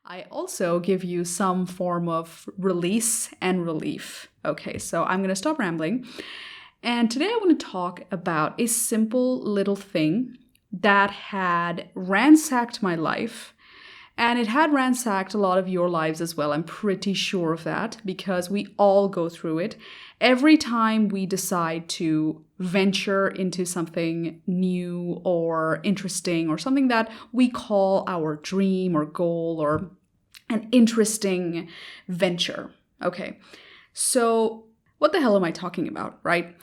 I also give you some form of release and relief. Okay, so I'm going to stop rambling. And today I want to talk about a simple little thing that had ransacked my life. And it had ransacked a lot of your lives as well. I'm pretty sure of that because we all go through it. Every time we decide to venture into something new or interesting or something that we call our dream or goal or an interesting venture. Okay, so what the hell am I talking about, right?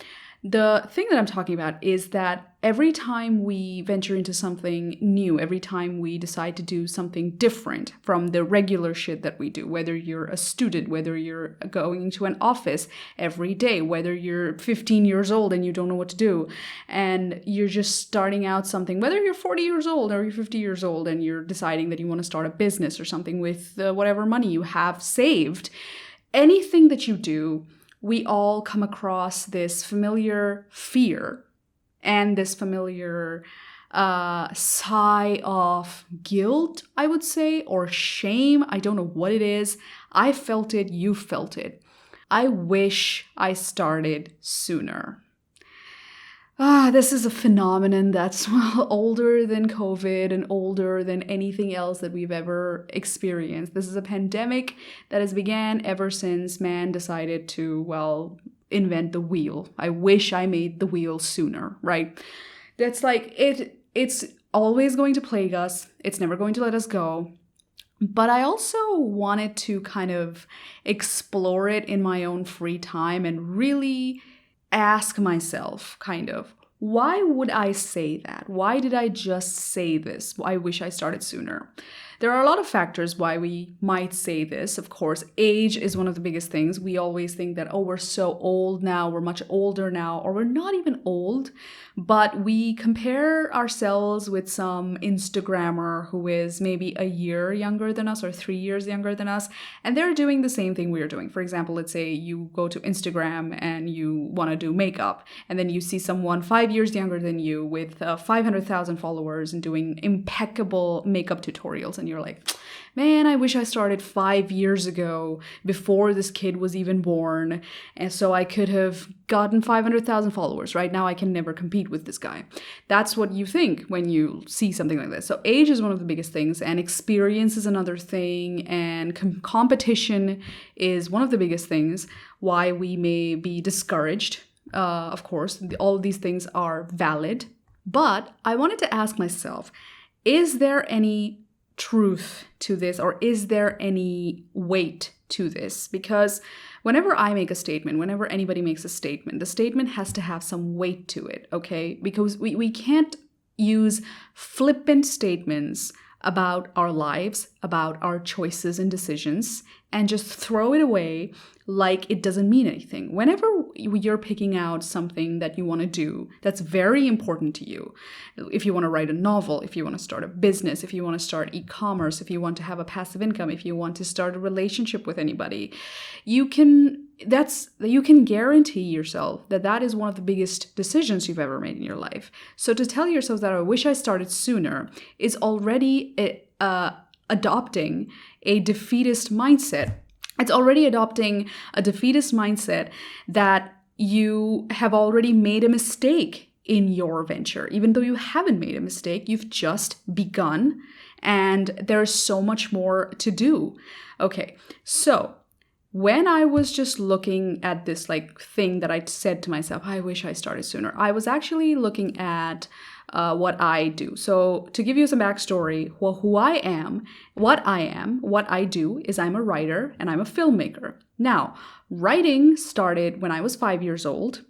The thing that I'm talking about is that every time we venture into something new, every time we decide to do something different from the regular shit that we do, whether you're a student, whether you're going to an office every day, whether you're 15 years old and you don't know what to do, and you're just starting out something, whether you're 40 years old or you're 50 years old and you're deciding that you want to start a business or something with whatever money you have saved, anything that you do, we all come across this familiar fear and this familiar sigh of guilt, I would say, or shame. I don't know what it is. I felt it. You felt it. I wish I started sooner. This is a phenomenon that's older than COVID and older than anything else that we've ever experienced. This is a pandemic that has began ever since man decided to, invent the wheel. I wish I made the wheel sooner, right? That's like it's always going to plague us. It's never going to let us go. But I also wanted to kind of explore it in my own free time and really ask myself, kind of, why would I say that? Why did I just say this? I wish I started sooner. There are a lot of factors why we might say this. Of course, age is one of the biggest things. We always think that, we're so old now, we're much older now, or we're not even old, but we compare ourselves with some Instagrammer who is maybe a year younger than us or 3 years younger than us, and they're doing the same thing we're doing. For example, let's say you go to Instagram and you want to do makeup, and then you see someone 5 years younger than you with 500,000 followers and doing impeccable makeup tutorials, and you're like, man, I wish I started 5 years ago before this kid was even born, and so I could have gotten 500,000 followers. Right now I can never compete with this guy. That's what you think when you see something like this. So age is one of the biggest things, and experience is another thing, and competition is one of the biggest things why we may be discouraged. Of course, all of these things are valid, but I wanted to ask myself, is there any truth to this, or is there any weight to this? Because whenever I make a statement, whenever anybody makes a statement, the statement has to have some weight to it, okay? Because we can't use flippant statements about our lives, about our choices and decisions, and just throw it away like it doesn't mean anything. Whenever you're picking out something that you want to do that's very important to you, if you want to write a novel, if you want to start a business, if you want to start e-commerce, if you want to have a passive income, if you want to start a relationship with anybody, you can guarantee yourself that that is one of the biggest decisions you've ever made in your life. So to tell yourself that I wish I started sooner is already adopting a defeatist mindset. It's already adopting a defeatist mindset that you have already made a mistake in your venture. Even though you haven't made a mistake, you've just begun, and there's so much more to do. Okay, so when I was just looking at this thing that I said to myself, I wish I started sooner, I was actually looking at what I do. So to give you some backstory, who I am, what I do is I'm a writer and I'm a filmmaker. Now, writing started when I was 5 years old.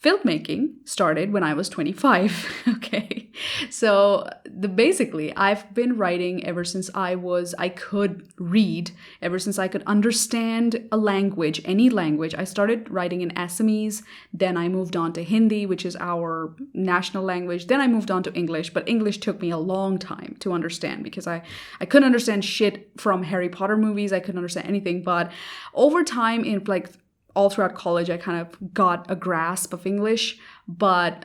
Filmmaking started when I was 25, okay? So basically, I've been writing ever since I could read, ever since I could understand a language, any language. I started writing in Assamese, then I moved on to Hindi, which is our national language. Then I moved on to English, but English took me a long time to understand because I couldn't understand shit from Harry Potter movies. I couldn't understand anything, but over time, in all throughout college, I kind of got a grasp of English, but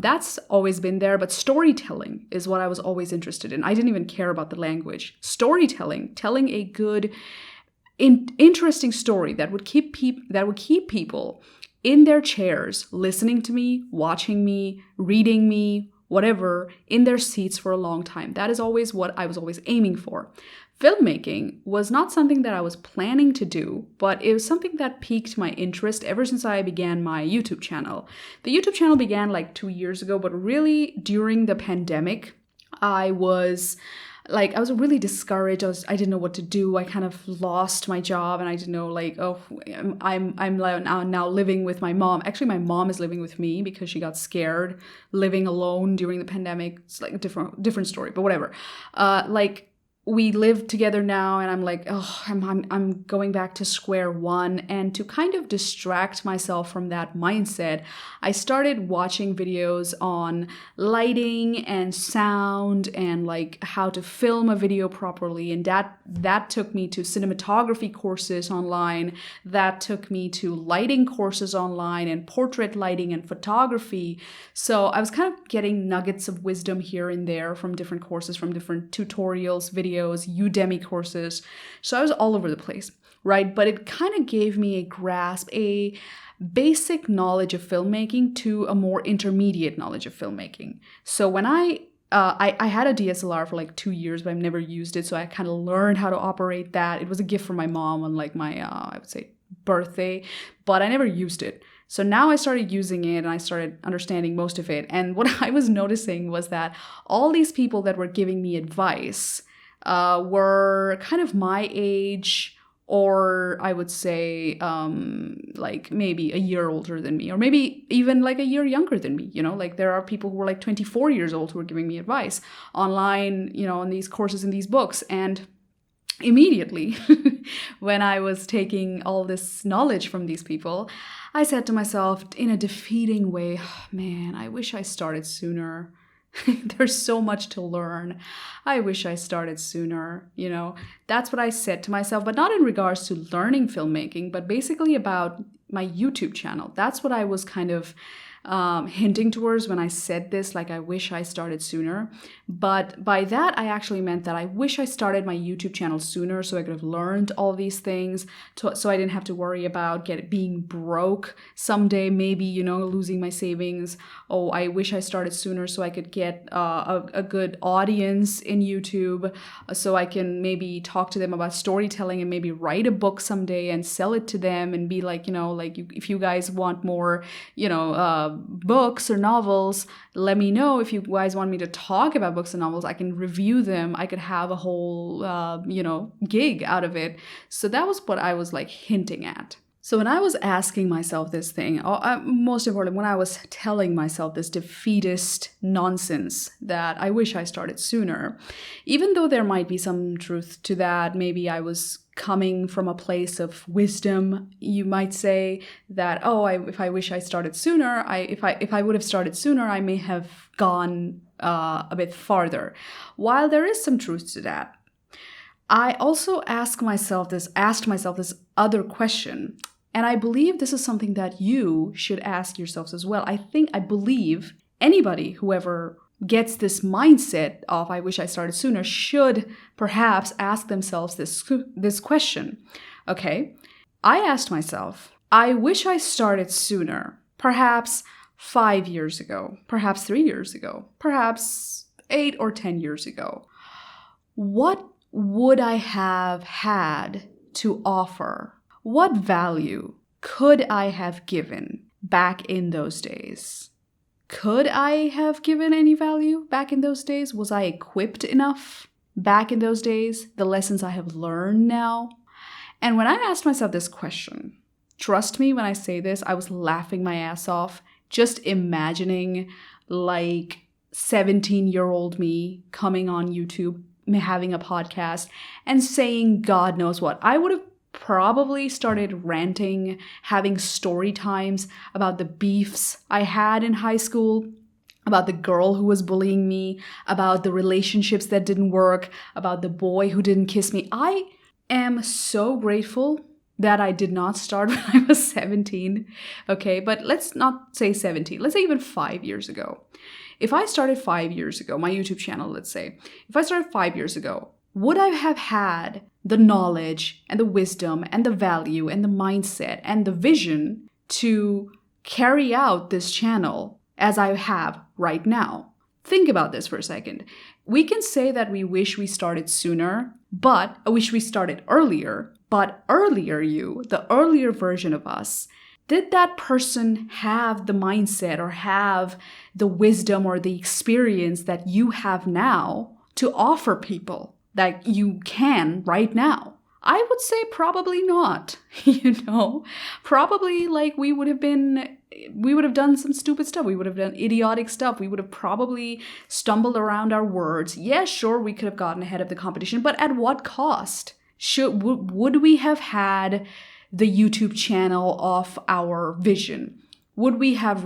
that's always been there. But storytelling is what I was always interested in. I didn't even care about the language. Storytelling, telling a good, interesting story that would keep people in their chairs, listening to me, watching me, reading me, whatever, in their seats for a long time. That is always what I was always aiming for. Filmmaking was not something that I was planning to do, but it was something that piqued my interest ever since I began my YouTube channel. The YouTube channel began like 2 years ago, but really during the pandemic, I was really discouraged. I didn't know what to do. I kind of lost my job, and I didn't know, like, oh, I'm now living with my mom. Actually, my mom is living with me because she got scared living alone during the pandemic. It's like a different story, but whatever. We live together now, and I'm like, oh, I'm going back to square one. And to kind of distract myself from that mindset, I started watching videos on lighting and sound and like how to film a video properly. And that took me to cinematography courses online. That took me to lighting courses online and portrait lighting and photography. So I was kind of getting nuggets of wisdom here and there from different courses, from different tutorials, videos, Udemy courses. So I was all over the place, right? But it kind of gave me a grasp, a basic knowledge of filmmaking to a more intermediate knowledge of filmmaking. So when I had a DSLR for like 2 years, but I've never used it. So I kind of learned how to operate that. It was a gift from my mom on like my, I would say, birthday, but I never used it. So now I started using it and I started understanding most of it. And what I was noticing was that all these people that were giving me advice were kind of my age, or I would say like maybe a year older than me, or maybe even like a year younger than me. Like there are people who were like 24 years old who were giving me advice online, in these courses and these books. And immediately when I was taking all this knowledge from these people, I said to myself in a defeating way, oh, man, I wish I started sooner. There's so much to learn. I wish I started sooner. That's what I said to myself, but not in regards to learning filmmaking, but basically about my YouTube channel. That's what I was kind of hinting towards when I said this, like, I wish I started sooner. But by that, I actually meant that I wish I started my YouTube channel sooner so I could have learned all these things, so I didn't have to worry about being broke someday, maybe, losing my savings. Oh, I wish I started sooner so I could get a good audience in YouTube, so I can maybe talk to them about storytelling and maybe write a book someday and sell it to them and be like, if you guys want more, books or novels, let me know. If you guys want me to talk about books and novels, I can review them. I could have a whole, gig out of it. So that was what I was like hinting at. So when I was asking myself this thing, most importantly, when I was telling myself this defeatist nonsense that I wish I started sooner, even though there might be some truth to that, maybe I was coming from a place of wisdom, you might say that, if I wish I started sooner, if I would have started sooner, I may have gone a bit farther. While there is some truth to that, I also asked myself this other question. And I believe this is something that you should ask yourselves as well. I believe anybody, whoever gets this mindset of I wish I started sooner, should perhaps ask themselves this question. Okay, I asked myself, I wish I started sooner, perhaps 5 years ago, perhaps 3 years ago, perhaps 8 or 10 years ago. What would I have had to offer? What value could I have given back in those days? Could I have given any value back in those days? Was I equipped enough back in those days? The lessons I have learned now? And when I asked myself this question, trust me when I say this, I was laughing my ass off, just imagining like 17-year-old me coming on YouTube, having a podcast, and saying God knows what. I would have probably started ranting, having story times about the beefs I had in high school, about the girl who was bullying me, about the relationships that didn't work, about the boy who didn't kiss me. I am so grateful that I did not start when I was 17. Okay, but let's not say 17. Let's say even 5 years ago. If I started 5 years ago, my YouTube channel, let's say, if I started 5 years ago, would I have had the knowledge and the wisdom and the value and the mindset and the vision to carry out this channel as I have right now? Think about this for a second. We can say that we wish we started sooner, but I wish we started earlier. But earlier the earlier version of us, did that person have the mindset or have the wisdom or the experience that you have now to offer people that you can right now? I would say probably not, probably like we would have done some stupid stuff. We would have done idiotic stuff. We would have probably stumbled around our words. Yeah, sure, we could have gotten ahead of the competition, but at what cost? Would we have had the YouTube channel of our vision? Could we have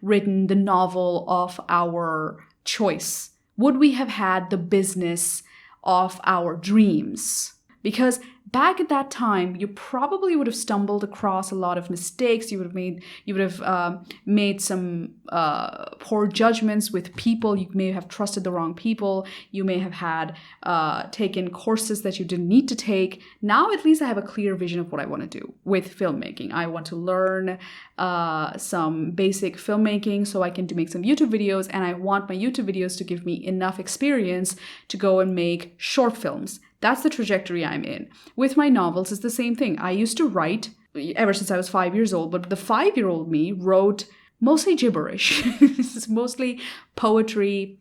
written the novel of our choice? Would we have had the business of our dreams? Because back at that time, you probably would have stumbled across a lot of mistakes. You would have made some poor judgments with people. You may have trusted the wrong people. You may have had taken courses that you didn't need to take. Now, at least I have a clear vision of what I want to do with filmmaking. I want to learn some basic filmmaking so I can make some YouTube videos, and I want my YouTube videos to give me enough experience to go and make short films. That's the trajectory I'm in. With my novels, it's the same thing. I used to write ever since I was 5 years old, but the 5-year-old me wrote mostly gibberish. This is mostly poetry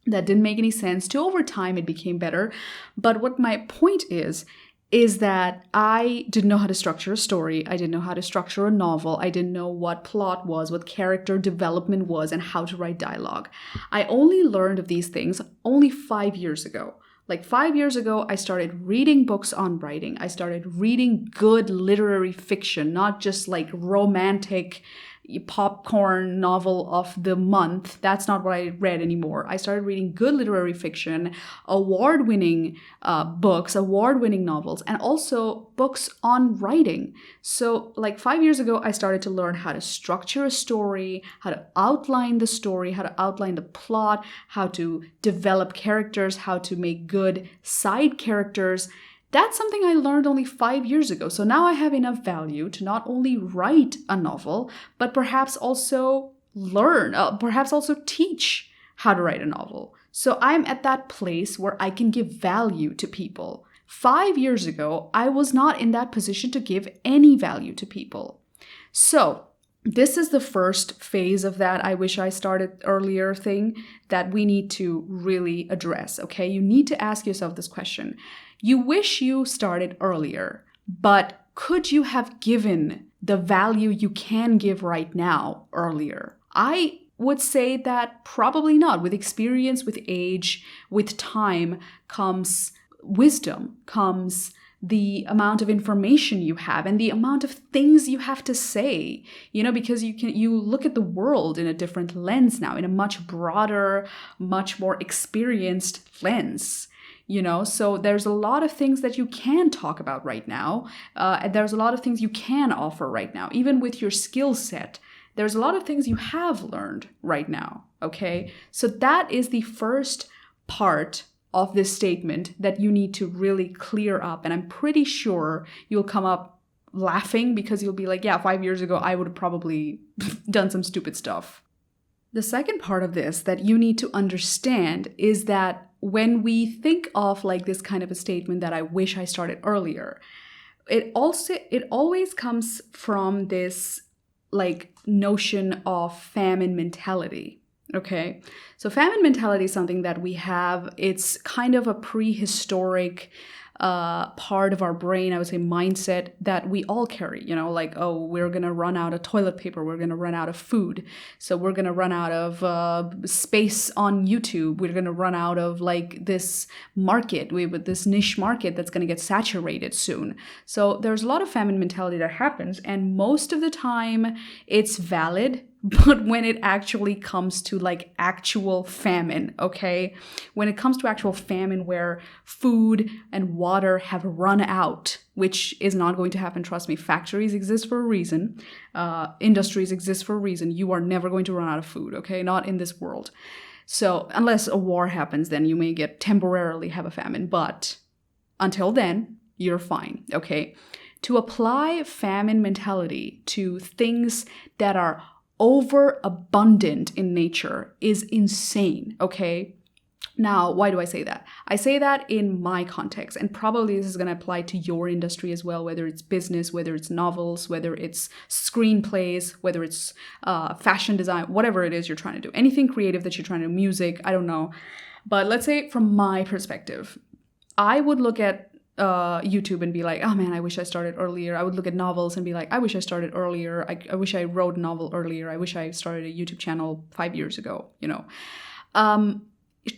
that didn't make any sense. Over time, it became better. But what my point is that I didn't know how to structure a story. I didn't know how to structure a novel. I didn't know what plot was, what character development was, and how to write dialogue. I only learned of these things only 5 years ago. Like 5 years ago, I started reading books on writing. I started reading good literary fiction, not just like romantic popcorn novel of the month. That's not what I read anymore. I started reading good literary fiction, award-winning books, award-winning novels, and also books on writing. So like 5 years ago, I started to learn how to structure a story, how to outline the story, how to outline the plot, how to develop characters, how to make good side characters. That's something I learned only 5 years ago. So now I have enough value to not only write a novel, but perhaps also teach how to write a novel. So I'm at that place where I can give value to people. 5 years ago, I was not in that position to give any value to people. So this is the first phase of that I wish I started earlier thing that we need to really address, okay? You need to ask yourself this question. You wish you started earlier, but could you have given the value you can give right now earlier? I would say that probably not. With experience, with age, with time comes wisdom, comes the amount of information you have and the amount of things you have to say, because you look at the world in a different lens now, in a much broader, much more experienced lens. So there's a lot of things that you can talk about right now. And there's a lot of things you can offer right now. Even with your skill set, there's a lot of things you have learned right now, okay? So that is the first part of this statement that you need to really clear up. And I'm pretty sure you'll come up laughing because you'll be like, yeah, 5 years ago, I would have probably done some stupid stuff. The second part of this that you need to understand is that when we think of like this kind of a statement that I wish I started earlier, it always comes from this like notion of famine mentality. Okay, so famine mentality is something that we have. It's kind of a prehistoric part of our brain, I would say mindset that we all carry, like, oh, we're going to run out of toilet paper. We're going to run out of food. So we're going to run out of space on YouTube. We're going to run out of like this market with this niche market that's going to get saturated soon. So there's a lot of famine mentality that happens. And most of the time it's valid. but when it actually comes to like actual famine, okay? When it comes to actual famine where food and water have run out, which is not going to happen, trust me. Factories exist for a reason. Industries exist for a reason. You are never going to run out of food, okay? Not in this world. So unless a war happens, then you may temporarily have a famine. But until then, you're fine, okay? To apply famine mentality to things that are overabundant in nature is insane, okay? Now, why do I say that? I say that in my context, and probably this is going to apply to your industry as well, whether it's business, whether it's novels, whether it's screenplays, whether it's fashion design, whatever it is you're trying to do. Anything creative that you're trying to do, music, I don't know. But let's say from my perspective, I would look at YouTube and be like, oh man, I wish I started earlier. I would look at novels and be like, I wish I started earlier. I wish I wrote a novel earlier. I wish I started a YouTube channel 5 years ago, you know.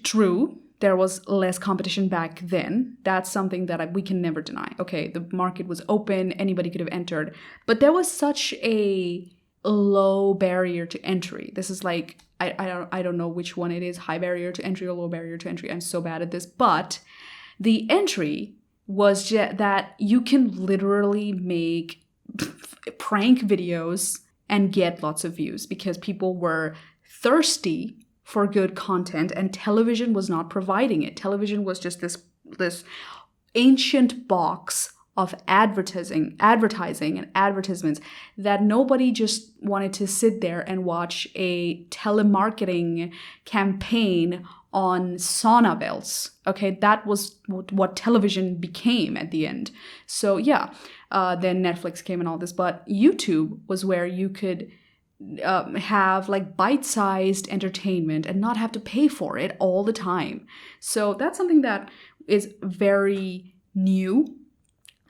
True, there was less competition back then. That's something that we can never deny. Okay, the market was open. Anybody could have entered. But there was such a low barrier to entry. This is like, I don't know which one it is, high barrier to entry or low barrier to entry. I'm so bad at this. But the entry was that you can literally make prank videos and get lots of views because people were thirsty for good content and television was not providing it. Television was just this ancient box of advertising and advertisements that nobody just wanted to sit there and watch a telemarketing campaign on sauna belts. Okay, that was what television became at the end. So yeah, then Netflix came and all this, but YouTube was where you could have like bite-sized entertainment and not have to pay for it all the time. So that's something that is very new.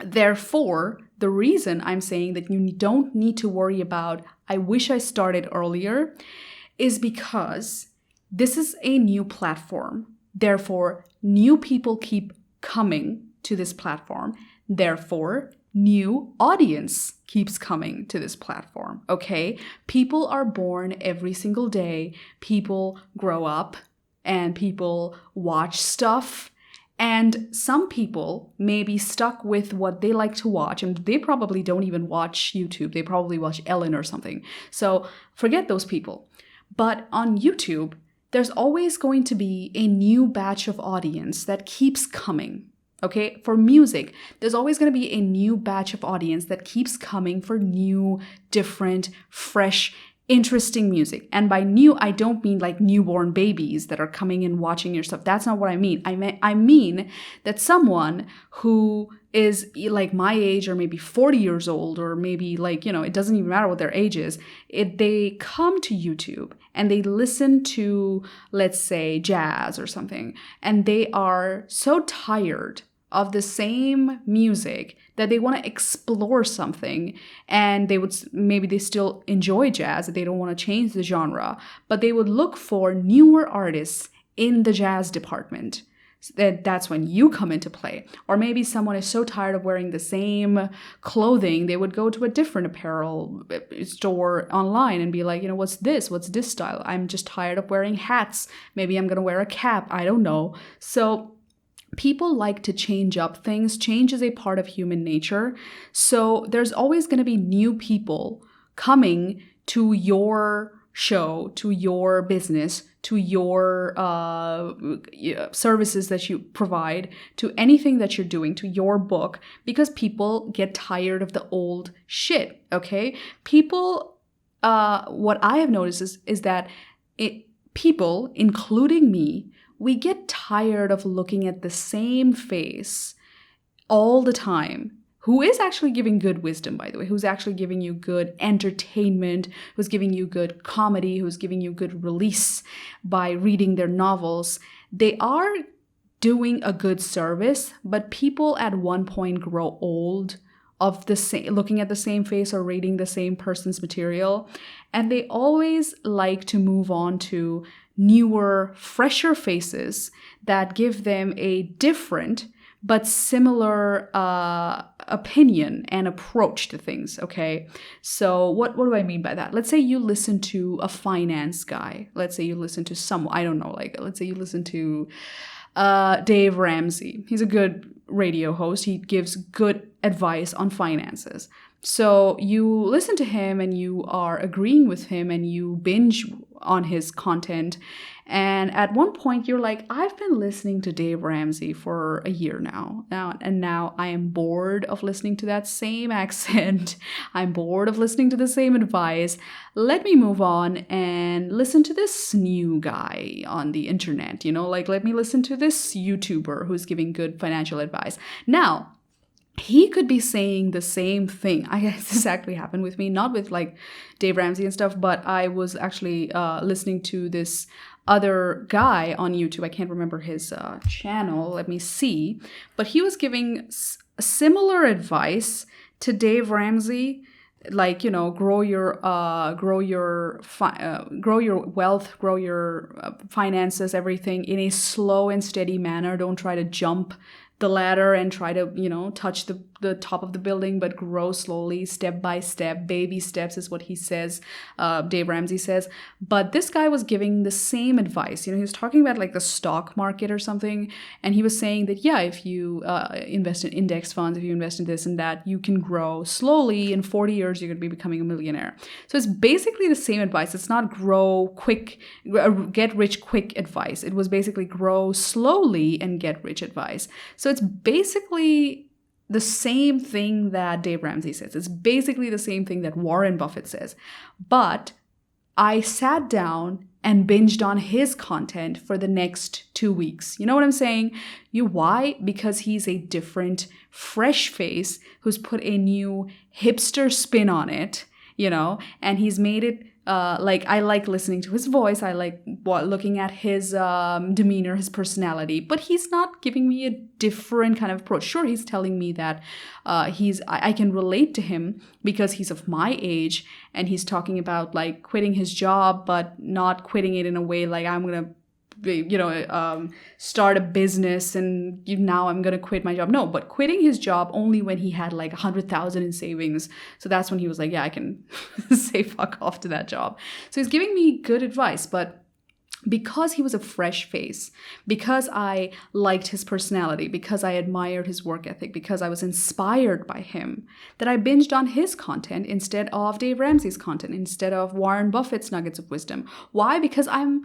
Therefore, the reason I'm saying that you don't need to worry about, I wish I started earlier, is because this is a new platform. Therefore, new people keep coming to this platform. Therefore, new audience keeps coming to this platform, okay? People are born every single day. People grow up and people watch stuff. And some people may be stuck with what they like to watch, and they probably don't even watch YouTube. They probably watch Ellen or something. So forget those people. But on YouTube, there's always going to be a new batch of audience that keeps coming. Okay, for music, there's always going to be a new batch of audience that keeps coming for new, different, fresh, interesting music. And by new, I don't mean like newborn babies that are coming and watching your stuff. That's not what I mean. I mean that someone who is like my age or maybe 40 years old or maybe like, you know, it doesn't even matter what their age is. They come to YouTube and they listen to, let's say, jazz or something. And they are so tired of the same music that they want to explore something, and they still enjoy jazz, they don't want to change the genre, but they would look for newer artists in the jazz department. That's when you come into play. Or maybe someone is so tired of wearing the same clothing, they would go to a different apparel store online and be like, you know, what's this style? I'm just tired of wearing hats. Maybe I'm gonna wear a cap. I don't know. So people like to change up things. Change is a part of human nature. So there's always going to be new people coming to your show, to your business, to your services that you provide, to anything that you're doing, to your book, because people get tired of the old shit, okay? People, what I have noticed is that people, including me, we get tired of looking at the same face all the time, who is actually giving good wisdom, by the way, who's actually giving you good entertainment, who's giving you good comedy, who's giving you good release by reading their novels. They are doing a good service, but people at one point grow old of the same, looking at the same face or reading the same person's material, and they always like to move on to newer, fresher faces that give them a different but similar opinion and approach to things, okay? So what do I mean by that? Let's say you listen to a finance guy. Let's say you listen to I don't know, like, let's say you listen to Dave Ramsey. He's a good radio host. He gives good advice on finances. So you listen to him and you are agreeing with him and you binge on his content. And at one point you're like, I've been listening to Dave Ramsey for a year now. Now I am bored of listening to that same accent. I'm bored of listening to the same advice. Let me move on and listen to this new guy on the internet, like let me listen to this YouTuber who's giving good financial advice. Now, he could be saying the same thing. This actually happened with me, not with like Dave Ramsey and stuff, but I was actually listening to this other guy on YouTube. I can't remember his channel. Let me see. But he was giving similar advice to Dave Ramsey, like, grow your wealth, grow your finances, everything in a slow and steady manner. Don't try to jump the ladder and try to, touch the top of the building, but grow slowly, step by step. Baby steps is what he says, Dave Ramsey says. But this guy was giving the same advice. He was talking about like the stock market or something. And he was saying that, yeah, if you invest in index funds, if you invest in this and that, you can grow slowly. In 40 years, you're going to be becoming a millionaire. So it's basically the same advice. It's not grow quick, get rich quick advice. It was basically grow slowly and get rich advice. So it's basically the same thing that Dave Ramsey says. It's basically the same thing that Warren Buffett says. But I sat down and binged on his content for the next 2 weeks. You know what I'm saying? Why? Because he's a different, fresh face who's put a new hipster spin on it, and he's made it I like listening to his voice. I like looking at his demeanor, his personality, but he's not giving me a different kind of approach. Sure, he's telling me that I can relate to him because he's of my age, and he's talking about like quitting his job, but not quitting it in a way like I'm going to start a business and now I'm going to quit my job. No, but quitting his job only when he had like 100,000 in savings. So that's when he was like, yeah, I can say fuck off to that job. So he's giving me good advice, but because he was a fresh face, because I liked his personality, because I admired his work ethic, because I was inspired by him, that I binged on his content instead of Dave Ramsey's content, instead of Warren Buffett's nuggets of wisdom. Why? Because I'm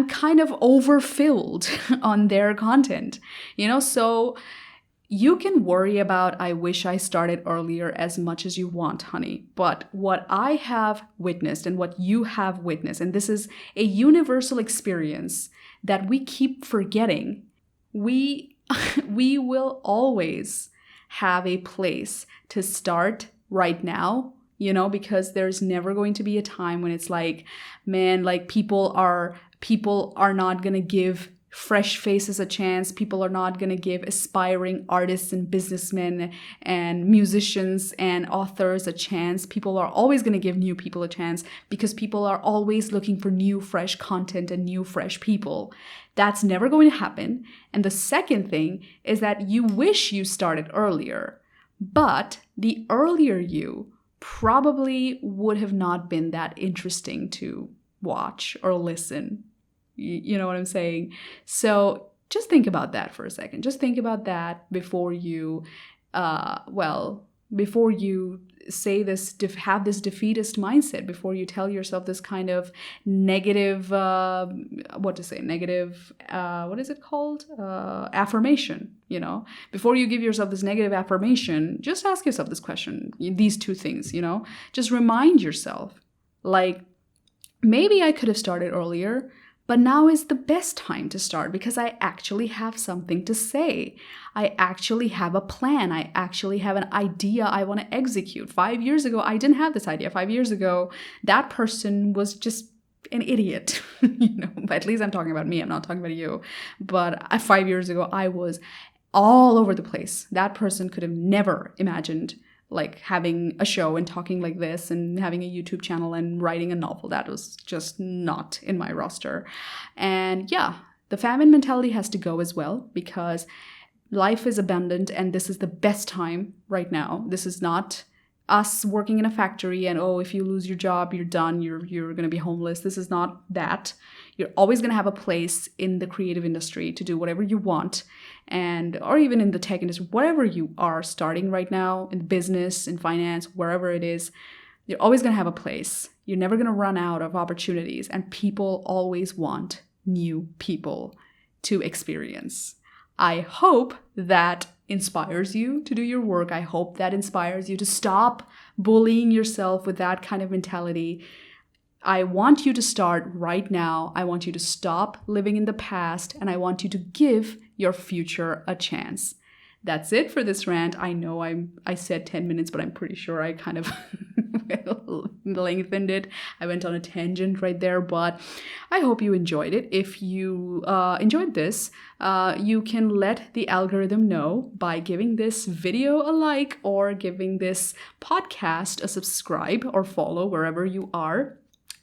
kind of overfilled on their content, so you can worry about, I wish I started earlier as much as you want, honey. But what I have witnessed and what you have witnessed, and this is a universal experience that we keep forgetting, we will always have a place to start right now, because there's never going to be a time when it's like, man, like people are not going to give fresh faces a chance. People are not going to give aspiring artists and businessmen and musicians and authors a chance. People are always going to give new people a chance because people are always looking for new, fresh content and new, fresh people. That's never going to happen. And the second thing is that you wish you started earlier, but the earlier you probably would have not been that interesting to watch or listen. You know what I'm saying? So just think about that for a second. Just think about that before you, before you say this, have this defeatist mindset, before you tell yourself this kind of negative, what is it called? Affirmation, Before you give yourself this negative affirmation, just ask yourself this question, these two things, Just remind yourself, like, maybe I could have started earlier, but now is the best time to start because I actually have something to say. I actually have a plan. I actually have an idea I want to execute. 5 years ago, I didn't have this idea. 5 years ago, that person was just an idiot. At least I'm talking about me. I'm not talking about you. But 5 years ago, I was all over the place. That person could have never imagined like having a show and talking like this and having a YouTube channel and writing a novel. That was just not in my roster. And yeah, the famine mentality has to go as well, because life is abundant and this is the best time right now. This is not us working in a factory and, oh, if you lose your job, you're done, you're going to be homeless. This is not that. You're always going to have a place in the creative industry to do whatever you want, and or even in the tech industry, whatever you are starting right now, in business, in finance, wherever it is, you're always going to have a place. You're never going to run out of opportunities, and people always want new people to experience. I hope that inspires you to do your work. I hope that inspires you to stop bullying yourself with that kind of mentality. I want you to start right now. I want you to stop living in the past, and I want you to give your future a chance. That's it for this rant. I know I said 10 minutes, but I'm pretty sure I kind of lengthened it. I went on a tangent right there, but I hope you enjoyed it. If you enjoyed this, you can let the algorithm know by giving this video a like or giving this podcast a subscribe or follow wherever you are.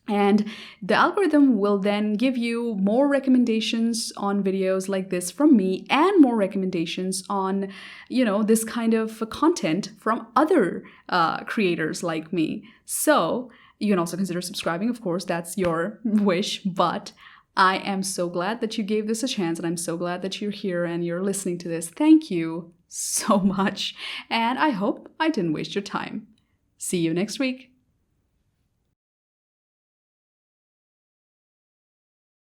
And the algorithm will then give you more recommendations on videos like this from me and more recommendations on, this kind of content from other creators like me. So you can also consider subscribing, of course, that's your wish. But I am so glad that you gave this a chance, and I'm so glad that you're here and you're listening to this. Thank you so much. And I hope I didn't waste your time. See you next week.